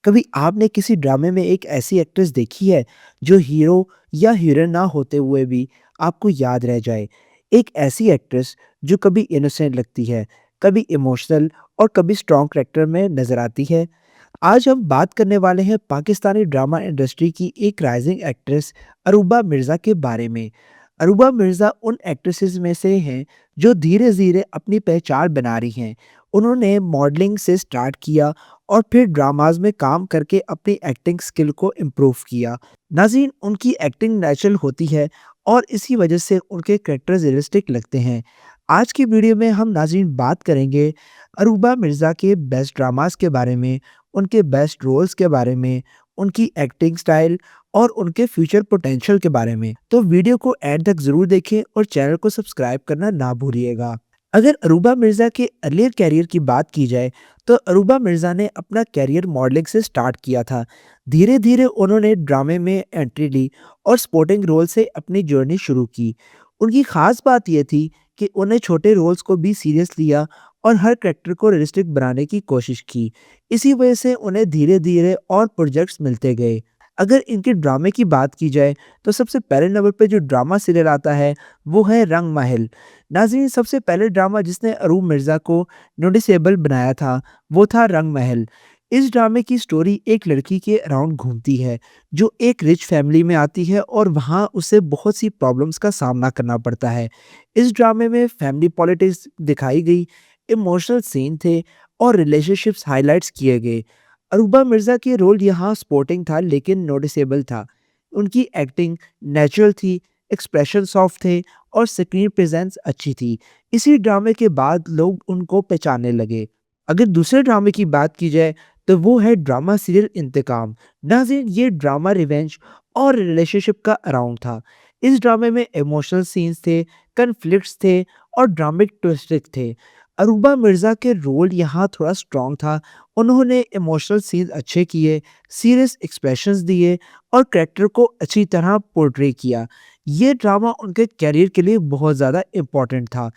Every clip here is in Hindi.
कभी आपने किसी ड्रामे में एक ऐसी एक्ट्रेस देखी है जो हीरो या हीरोइन ना होते हुए भी आपको याद रह जाए? एक ऐसी एक्ट्रेस जो कभी इनोसेंट लगती है, कभी इमोशनल और कभी स्ट्रॉन्ग कैरेक्टर में नज़र आती है। आज हम बात करने वाले हैं पाकिस्तानी ड्रामा इंडस्ट्री की एक राइजिंग एक्ट्रेस अरूबा मिर्ज़ा के बारे में। अरूबा मिर्ज़ा उन एक्ट्रेसेस में से हैं जो धीरे-धीरे अपनी पहचान बना रही हैं। उन्होंने मॉडलिंग से स्टार्ट किया और फिर ड्रामाज़ में काम करके अपनी एक्टिंग स्किल को इम्प्रूव किया। नाज़रीन, उनकी एक्टिंग नेचुरल होती है और इसी वजह से उनके कैरेक्टर्स रियलिस्टिक लगते हैं। आज की वीडियो में हम नाज़रीन बात करेंगे अरूबा मिर्ज़ा के बेस्ट ड्रामास के बारे में, उनके बेस्ट रोल्स के बारे में, उनकी एक्टिंग स्टाइल और उनके फ्यूचर पोटेंशियल के बारे में। तो वीडियो को एंड तक ज़रूर देखें और चैनल को सब्सक्राइब करना ना भूलिएगा। अगर अरूबा मिर्ज़ा के अर्लियर कैरियर की बात की जाए, तो अरूबा मिर्ज़ा ने अपना कैरियर मॉडलिंग से स्टार्ट किया था। धीरे-धीरे उन्होंने ड्रामे में एंट्री ली और सपोर्टिंग रोल से अपनी जर्नी शुरू की। उनकी ख़ास बात ये थी कि उन्हें छोटे रोल्स को भी सीरियस लिया और हर कैरेक्टर को रियलिस्टिक बनाने की कोशिश की। इसी वजह से उन्हें धीरे-धीरे और प्रोजेक्ट्स मिलते गए। अगर इनके ड्रामे की बात की जाए, तो सबसे पहले नंबर पे जो ड्रामा सीरियल आता है, वो है रंग महल। नाज़रीन, सबसे पहले ड्रामा जिसने अरूब मिर्ज़ा को नोटिसेबल बनाया था, वो था रंग महल। इस ड्रामे की स्टोरी एक लड़की के अराउंड घूमती है, जो एक रिच फैमिली में आती है और वहाँ उसे बहुत सी प्रॉब्लम्स का सामना करना पड़ता है। इस ड्रामे में फैमिली पॉलिटिक्स दिखाई गई, इमोशनल सीन थे और रिलेशनशिप्स हाइलाइट्स किए गए। अरूबा मिर्ज़ा के रोल यहाँ सपोर्टिंग था लेकिन नोटिसेबल था। उनकी एक्टिंग नेचुरल थी, एक्सप्रेशन सॉफ्ट थे और स्क्रीन प्रेजेंस अच्छी थी। इसी ड्रामे के बाद लोग उनको पहचानने लगे। अगर दूसरे ड्रामे की बात की जाए, तो वो है ड्रामा सीरियल इंतकाम। नाज़रीन, ये ड्रामा रिवेंज और रिलेशनशिप का अराउंड था। इस ड्रामे में इमोशनल सीन्स थे, कन्फ्लिक्ट्स थे और ड्रामिक ट्विस्ट थे। अरूबा मिर्ज़ा के रोल यहाँ थोड़ा स्ट्रॉन्ग था। उन्होंने इमोशनल सीन्स अच्छे किए, सीरियस एक्सप्रेशंस दिए और कैरेक्टर को अच्छी तरह पोर्ट्रे किया। ये ड्रामा उनके करियर के लिए बहुत ज़्यादा इम्पोर्टेंट था।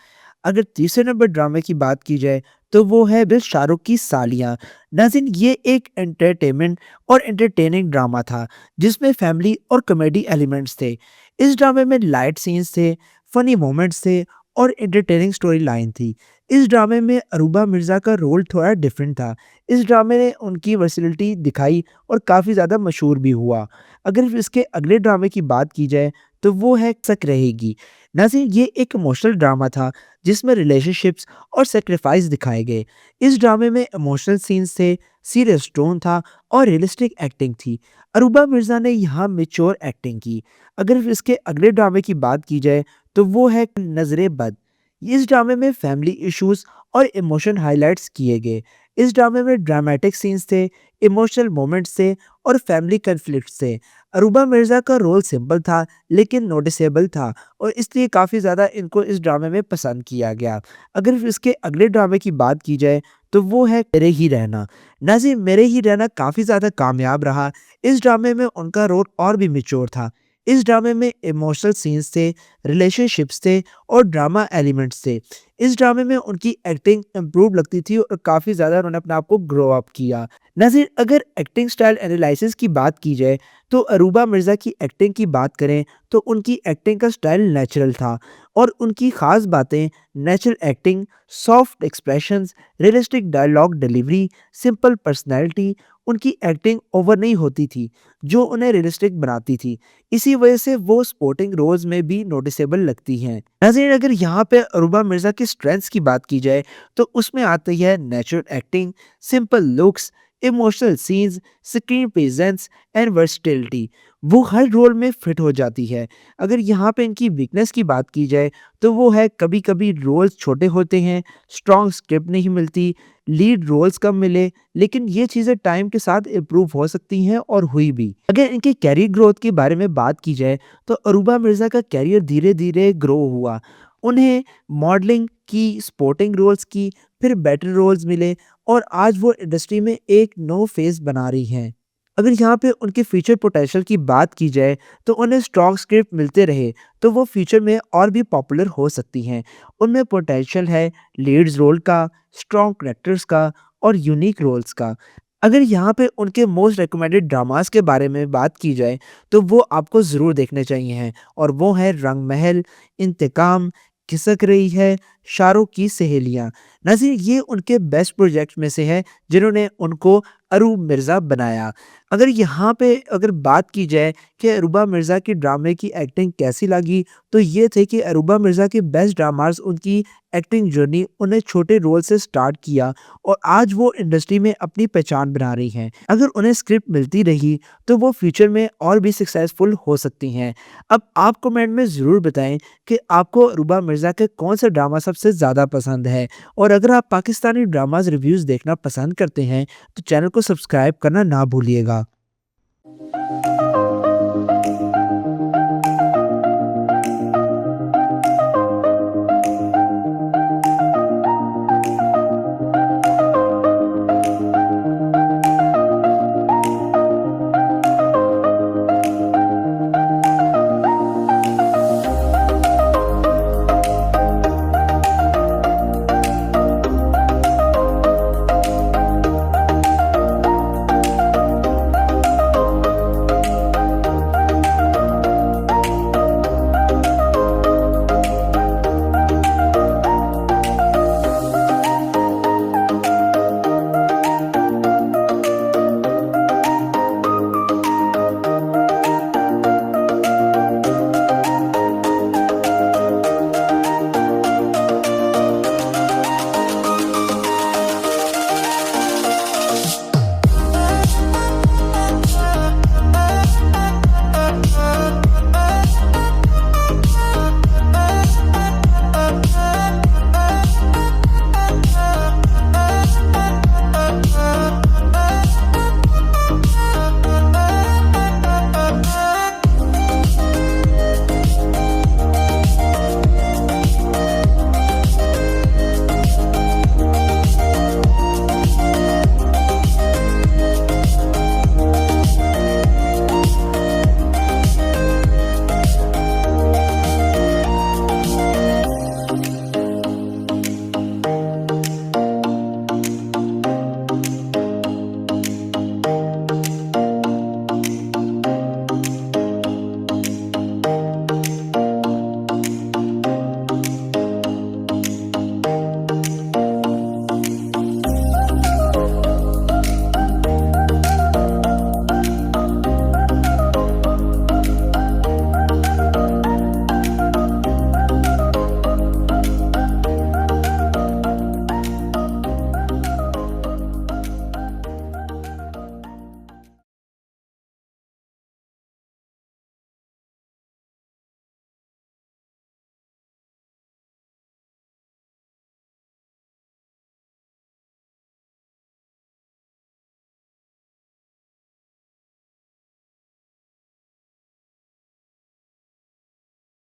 अगर तीसरे नंबर ड्रामे की बात की जाए, तो वो है बिल शाहरुख की सालियाँ। नाज़रीन, ये एक एंटरटेनमेंट और एंटरटेनिंग ड्रामा था, जिसमें फैमिली और कॉमेडी एलिमेंट्स थे। इस ड्रामे में लाइट सीन्स थे, फनी मोमेंट्स थे और एंटरटेनिंग स्टोरी लाइन थी। इस ड्रामे में अरूबा मिर्ज़ा का रोल थोड़ा डिफरेंट था। इस ड्रामे ने उनकी वर्सेलिटी दिखाई और काफ़ी ज़्यादा मशहूर भी हुआ। अगर इसके अगले ड्रामे की बात की जाए, तो वो है सक रहेगी। नाज़रीन, ये एक इमोशनल ड्रामा था जिसमें रिलेशनशिप्स और सैक्रिफाइस दिखाए गए। इस ड्रामे में इमोशनल सीन्स थे, सीरियस टोन था और रियलिस्टिक एक्टिंग थी। अरूबा मिर्ज़ा ने यहाँ मैच्योर एक्टिंग की। अगर इसके अगले ड्रामे की बात की जाए, तो वो है नज़रे बद। इस ड्रामे में फैमिली इश्यूज और इमोशन हाइलाइट्स किए गए। इस ड्रामे में ड्रामेटिक सीन्स थे, इमोशनल मोमेंट्स थे और फैमिली कन्फ्लिक्ट्स थे। अरूबा मिर्ज़ा का रोल सिंपल था लेकिन नोटिसेबल था और इसलिए काफ़ी ज़्यादा इनको इस ड्रामे में पसंद किया गया। अगर इसके अगले ड्रामे की बात की जाए, तो वो है मेरे ही रहना। नाज़रीन, मेरे ही रहना काफ़ी ज़्यादा कामयाब रहा। इस ड्रामे में उनका रोल और भी मैच्योर था। इस ड्रामे में इमोशनल सीन्स थे, रिलेशनशिप्स थे और ड्रामा एलिमेंट्स थे। इस ड्रामे में उनकी एक्टिंग इम्प्रूव लगती थी और काफ़ी ज़्यादा उन्होंने अपने आप को ग्रो अप किया। नाज़रीन, अगर एक्टिंग स्टाइल एनालिसिस की बात की जाए, तो अरूबा मिर्ज़ा की एक्टिंग की बात करें, तो उनकी एक्टिंग का स्टाइल नेचुरल था और उनकी ख़ास बातें natural acting, soft expressions, realistic dialogue delivery, simple personality. उनकी एक्टिंग ओवर नहीं होती थी, जो उन्हें रियलिस्टिक बनाती थी। इसी वजह से वो सपोर्टिंग रोल्स में भी नोटिसेबल लगती हैं। नाज़रीन, अगर यहाँ पे अरूबा मिर्ज़ा की स्ट्रेंथ्स की बात की जाए, तो उसमें आती है natural acting, simple looks, emotional scenes, screen presence and versatility. वो हर रोल में फिट हो जाती है। अगर यहाँ पे इनकी वीकनेस की बात की जाए, तो वो है कभी-कभी रोल्स छोटे होते हैं, स्ट्रॉन्ग स्क्रिप्ट नहीं मिलती, लीड रोल्स कम मिले, लेकिन ये चीज़ें टाइम के साथ इम्प्रूव हो सकती हैं और हुई भी। अगर इनके कैरियर ग्रोथ के बारे में बात की जाए, तो अरूबा मिर्ज़ा का कैरियर धीरे-धीरे ग्रो हुआ। उन्हें मॉडलिंग की, सपोर्टिंग रोल्स की, फिर बेटर रोल्स मिले और आज वो इंडस्ट्री में एक नो फेस बना रही हैं। अगर यहाँ पे उनके फ्यूचर पोटेंशियल की बात की जाए, तो उन्हें स्ट्रॉन्ग स्क्रिप्ट मिलते रहे, तो वो फ्यूचर में और भी पॉपुलर हो सकती हैं। उनमें पोटेंशियल है लीड्स रोल का, स्ट्रॉन्ग कैरेक्टर्स का और यूनिक रोल्स का। अगर यहाँ पे उनके मोस्ट रिकमेंडेड ड्रामास के बारे में बात की जाए, तो वो आपको ज़रूर देखने चाहिए हैं और वो हैं रंग महल, इंतकाम, खिसक रही है, शाहरुख की सहेलियाँ। नाज़रीन, ये उनके बेस्ट प्रोजेक्ट में से है जिन्होंने उनको अरूप मिर्ज़ा बनाया। अगर यहाँ पे अगर बात की जाए कि अरूबा मिर्ज़ा की ड्रामे की एक्टिंग कैसी लगी, तो ये थे कि अरूबा मिर्ज़ा के बेस्ट ड्रामास उनकी एक्टिंग जर्नी उन्हें छोटे रोल से स्टार्ट किया और आज वो इंडस्ट्री में अपनी पहचान बना रही हैं। अगर उन्हें स्क्रिप्ट मिलती रही, तो वो फ्यूचर में और भी सक्सेसफुल हो सकती हैं। अब आप कमेंट में ज़रूर बताएँ कि आपको अरूबा मिर्ज़ा के कौन-सा ड्रामा सबसे ज़्यादा पसंद है? और अगर आप पाकिस्तानी ड्रामाज़ रिव्यूज़ देखना पसंद करते हैं, तो चैनल को सब्सक्राइब करना ना भूलिएगा।